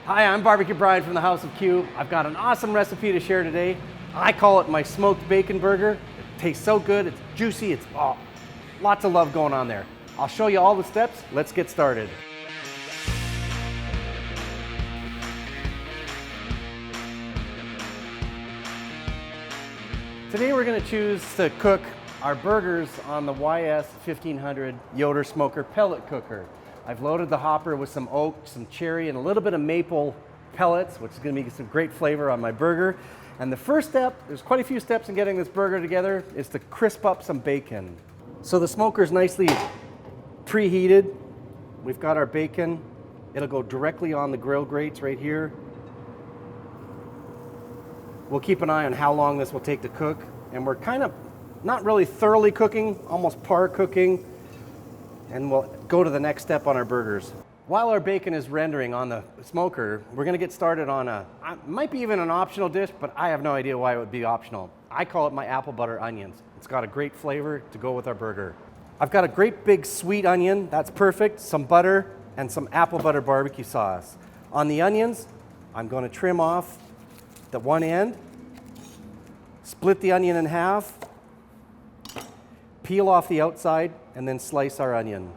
Hi, I'm BBQ Brian from the House of Q. I've got an awesome recipe to share today. I call it my smoked bacon burger. It tastes so good, it's juicy, it's lots of love going on there. I'll show you all the steps. Let's get started. Today we're going to choose to cook our burgers on the YS1500 Yoder smoker pellet cooker. I've loaded the hopper with some oak, some cherry, and a little bit of maple pellets, which is going to be some great flavor on my burger. And the first step, there's quite a few steps in getting this burger together, is to crisp up some bacon. So the smoker's nicely preheated. We've got our bacon. It'll go directly on the grill grates right here. We'll keep an eye on how long this will take to cook. And we're kind of not really thoroughly cooking, almost par cooking. And we'll go to the next step on our burgers. While our bacon is rendering on the smoker, we're going to get started on might be even an optional dish, but I have no idea why it would be optional. I call it my apple butter onions. It's got a great flavor to go with our burger. I've got a great big sweet onion, that's perfect, some butter, and some apple butter barbecue sauce. On the onions, I'm going to trim off the one end, split the onion in half, peel off the outside, and then slice our onion.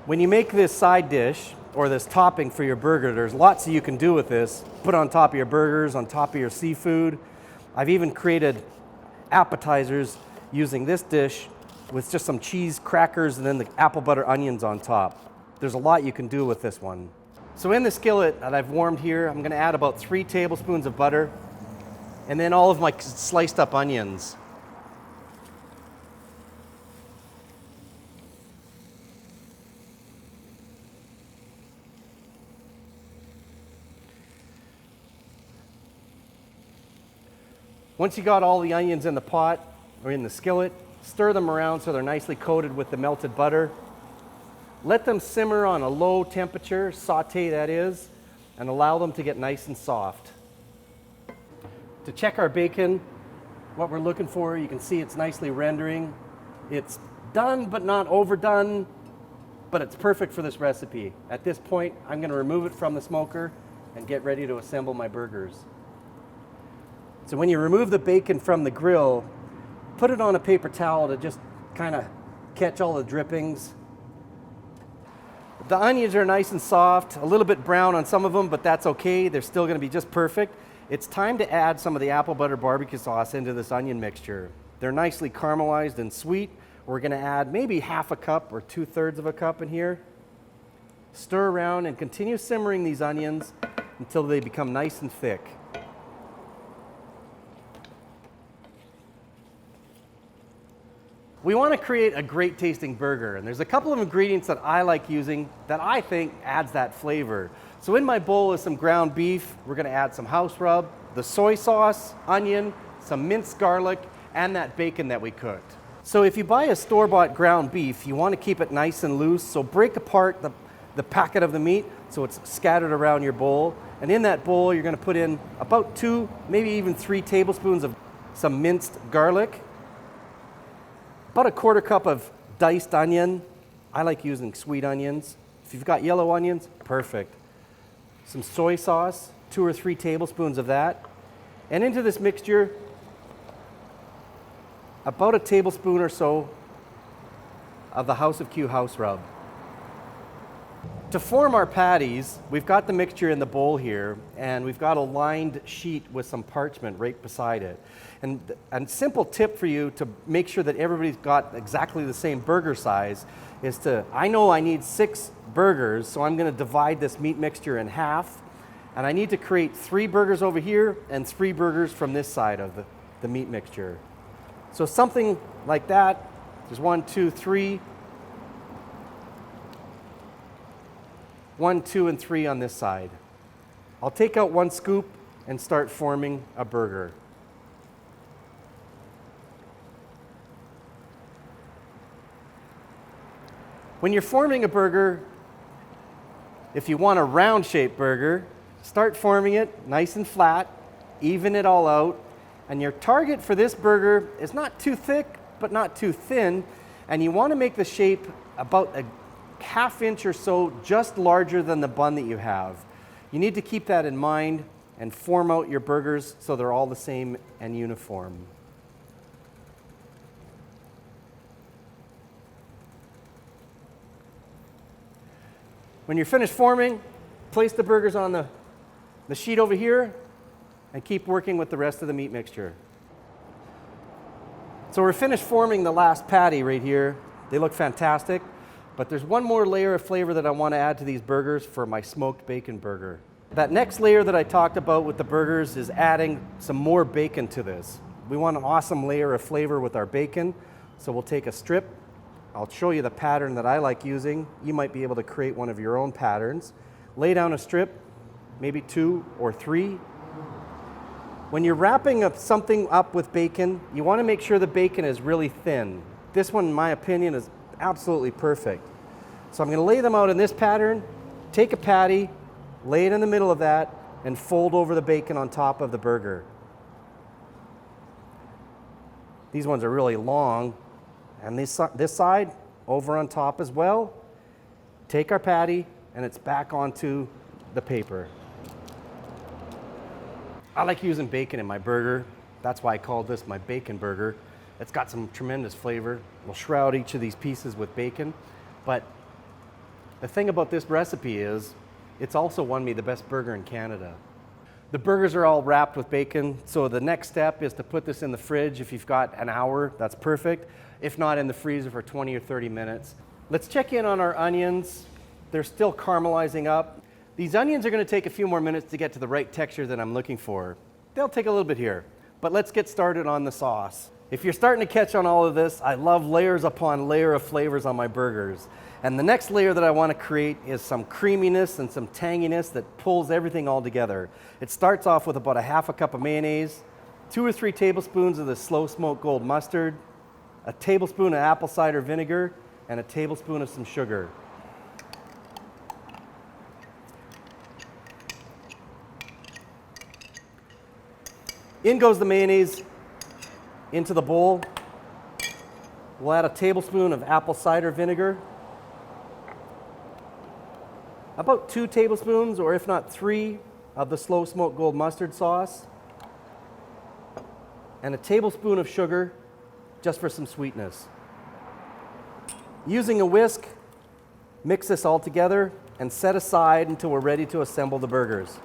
When you make this side dish, or this topping for your burger, there's lots that you can do with this. Put on top of your burgers, on top of your seafood. I've even created appetizers using this dish with just some cheese, crackers, and then the apple butter onions on top. There's a lot you can do with this one. So in the skillet that I've warmed here, I'm gonna add about 3 tablespoons of butter, and then all of my sliced up onions. Once you got all the onions in the pot or in the skillet, stir them around so they're nicely coated with the melted butter. Let them simmer on a low temperature, saute that is, and allow them to get nice and soft. To check our bacon, what we're looking for, you can see it's nicely rendering. It's done but not overdone, but it's perfect for this recipe. At this point, I'm going to remove it from the smoker and get ready to assemble my burgers. So when you remove the bacon from the grill, put it on a paper towel to just kind of catch all the drippings. The onions are nice and soft, a little bit brown on some of them, but that's okay. They're still going to be just perfect. It's time to add some of the apple butter barbecue sauce into this onion mixture. They're nicely caramelized and sweet. We're going to add maybe half a cup or 2/3 of a cup in here. Stir around and continue simmering these onions until they become nice and thick. We want to create a great tasting burger, and there's a couple of ingredients that I like using that I think adds that flavor. So in my bowl is some ground beef. We're going to add some house rub, the soy sauce, onion, some minced garlic, and that bacon that we cooked. So if you buy a store-bought ground beef, you want to keep it nice and loose, so break apart the packet of the meat so it's scattered around your bowl. And in that bowl, you're going to put in about 2, maybe even 3 tablespoons of some minced garlic, about a 1/4 cup of diced onion. I like using sweet onions. If you've got yellow onions, perfect. Some soy sauce, 2 or 3 tablespoons of that. And into this mixture, about a tablespoon or so of the House of Q house rub. To form our patties, we've got the mixture in the bowl here, and we've got a lined sheet with some parchment right beside it. And a simple tip for you to make sure that everybody's got exactly the same burger size is I know I need 6 burgers, so I'm going to divide this meat mixture in half, and I need to create 3 burgers over here and 3 burgers from this side of the meat mixture. So something like that, there's 1, 2, 3, 1, 2, and 3 on this side. I'll take out 1 scoop and start forming a burger. When you're forming a burger, if you want a round-shaped burger, start forming it nice and flat, even it all out, and your target for this burger is not too thick, but not too thin, and you want to make the shape about ½ inch or so just larger than the bun that you have. You need to keep that in mind and form out your burgers so they're all the same and uniform. When you're finished forming, place the burgers on the sheet over here and keep working with the rest of the meat mixture. So we're finished forming the last patty right here. They look fantastic, but there's one more layer of flavor that I want to add to these burgers for my smoked bacon burger. That next layer that I talked about with the burgers is adding some more bacon to this. We want an awesome layer of flavor with our bacon, so we'll take a strip. I'll show you the pattern that I like using. You might be able to create one of your own patterns. Lay down a strip, maybe 2 or 3. When you're wrapping something up with bacon, you want to make sure the bacon is really thin. This one, in my opinion, is absolutely perfect. So I'm going to lay them out in this pattern, take a patty, lay it in the middle of that, and fold over the bacon on top of the burger. These ones are really long. And this side, over on top as well. Take our patty, and it's back onto the paper. I like using bacon in my burger. That's why I called this my bacon burger. It's got some tremendous flavor. We'll shroud each of these pieces with bacon. But the thing about this recipe is, it's also won me the best burger in Canada. The burgers are all wrapped with bacon, so the next step is to put this in the fridge. If you've got an hour, that's perfect. If not, in the freezer for 20 or 30 minutes. Let's check in on our onions. They're still caramelizing up. These onions are going to take a few more minutes to get to the right texture that I'm looking for. They'll take a little bit here, but let's get started on the sauce. If you're starting to catch on all of this, I love layers upon layer of flavors on my burgers. And the next layer that I want to create is some creaminess and some tanginess that pulls everything all together. It starts off with about a ½ cup of mayonnaise, 2 or 3 tablespoons of the slow smoked gold mustard, a tablespoon of apple cider vinegar, and a tablespoon of some sugar. In goes the mayonnaise into the bowl. We'll add a tablespoon of apple cider vinegar, about 2 tablespoons, or if not 3, of the slow smoked gold mustard sauce, and a tablespoon of sugar just for some sweetness. Using a whisk, mix this all together and set aside until we're ready to assemble the burgers.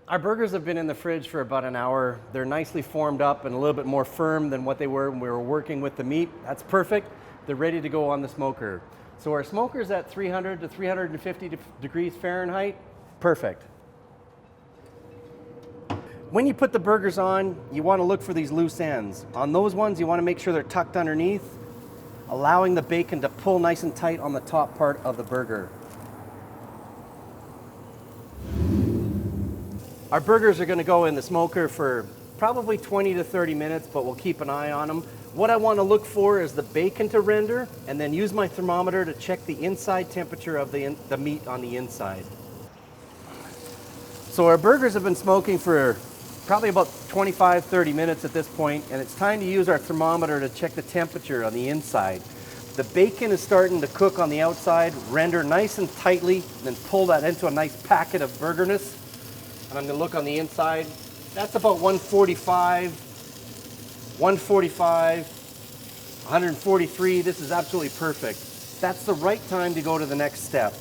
Our burgers have been in the fridge for about an hour. They're nicely formed up and a little bit more firm than what they were when we were working with the meat. That's perfect. They're ready to go on the smoker. So our smoker's at 300 to 350 degrees Fahrenheit. Perfect. When you put the burgers on, you want to look for these loose ends. On those ones, you want to make sure they're tucked underneath, allowing the bacon to pull nice and tight on the top part of the burger. Our burgers are going to go in the smoker for probably 20 to 30 minutes, but we'll keep an eye on them. What I want to look for is the bacon to render, and then use my thermometer to check the inside temperature of the meat on the inside. So our burgers have been smoking for probably about 25-30 minutes at this point, and it's time to use our thermometer to check the temperature on the inside. The bacon is starting to cook on the outside, render nice and tightly, and then pull that into a nice packet of burgerness. And I'm going to look on the inside. That's about 145, 143. This is absolutely perfect. That's the right time to go to the next step.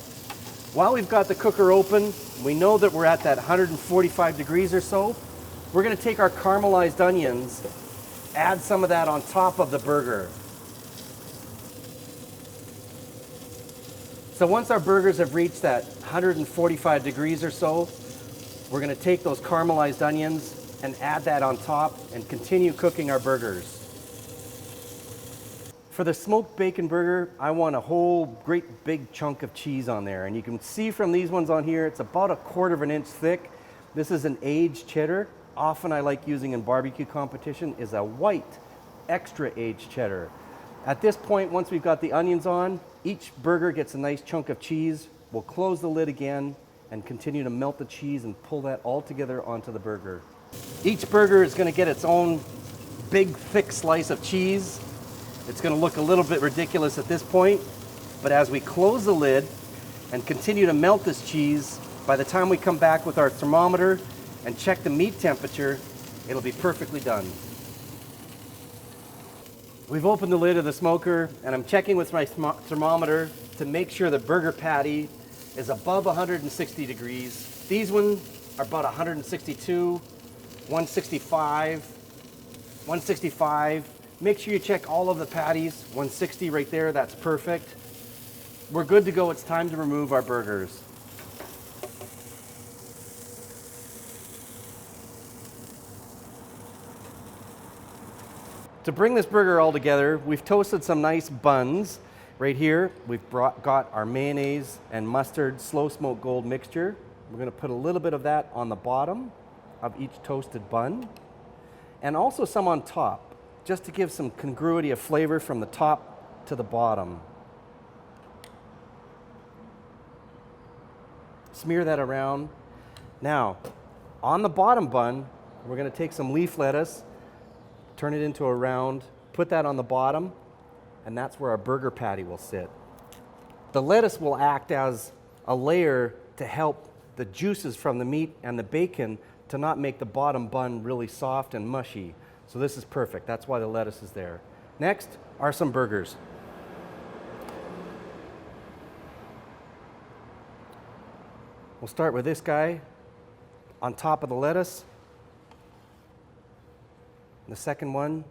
While we've got the cooker open, we know that we're at that 145 degrees or so. We're going to take our caramelized onions, add some of that on top of the burger. So once our burgers have reached that 145 degrees or so, we're going to take those caramelized onions and add that on top and continue cooking our burgers. For the smoked bacon burger, I want a whole great big chunk of cheese on there. And you can see from these ones on here, it's about 1/4 inch thick. This is an aged cheddar. Often I like using in barbecue competition is a white, extra aged cheddar. At this point, once we've got the onions on, each burger gets a nice chunk of cheese. We'll close the lid again and continue to melt the cheese and pull that all together onto the burger. Each burger is going to get its own big, thick slice of cheese. It's gonna look a little bit ridiculous at this point, but as we close the lid and continue to melt this cheese, by the time we come back with our thermometer and check the meat temperature, it'll be perfectly done. We've opened the lid of the smoker and I'm checking with my thermometer to make sure the burger patty is above 160 degrees. These ones are about 162, 165, 165. Make sure you check all of the patties. 160 right there, that's perfect. We're good to go. It's time to remove our burgers. To bring this burger all together, we've toasted some nice buns. Right here, we've got our mayonnaise and mustard slow smoke gold mixture. We're gonna put a little bit of that on the bottom of each toasted bun, and also some on top, just to give some congruity of flavor from the top to the bottom. Smear that around. Now, on the bottom bun, we're gonna take some leaf lettuce, turn it into a round, put that on the bottom, and that's where our burger patty will sit. The lettuce will act as a layer to help the juices from the meat and the bacon to not make the bottom bun really soft and mushy. So this is perfect. That's why the lettuce is there. Next are some burgers. We'll start with this guy on top of the lettuce. The second one.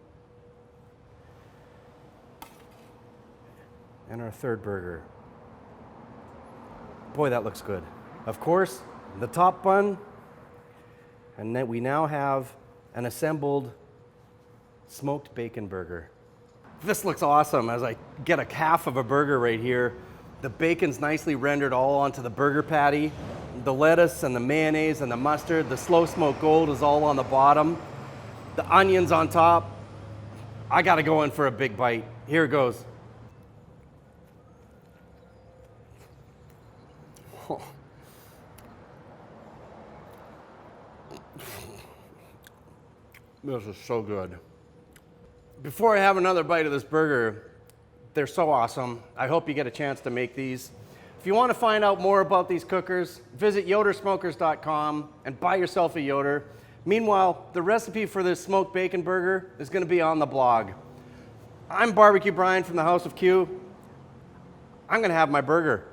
And our third burger. Boy, that looks good. Of course, the top bun, and then we now have an assembled smoked bacon burger. This looks awesome as I get a half of a burger right here. The bacon's nicely rendered all onto the burger patty. The lettuce and the mayonnaise and the mustard, the slow smoke gold is all on the bottom. The onions on top. I gotta go in for a big bite. Here it goes. Oh. This is so good. Before I have another bite of this burger, they're so awesome. I hope you get a chance to make these. If you want to find out more about these cookers, visit yodersmokers.com and buy yourself a Yoder. Meanwhile, the recipe for this smoked bacon burger is going to be on the blog. I'm BBQ Brian from the House of Q. I'm going to have my burger.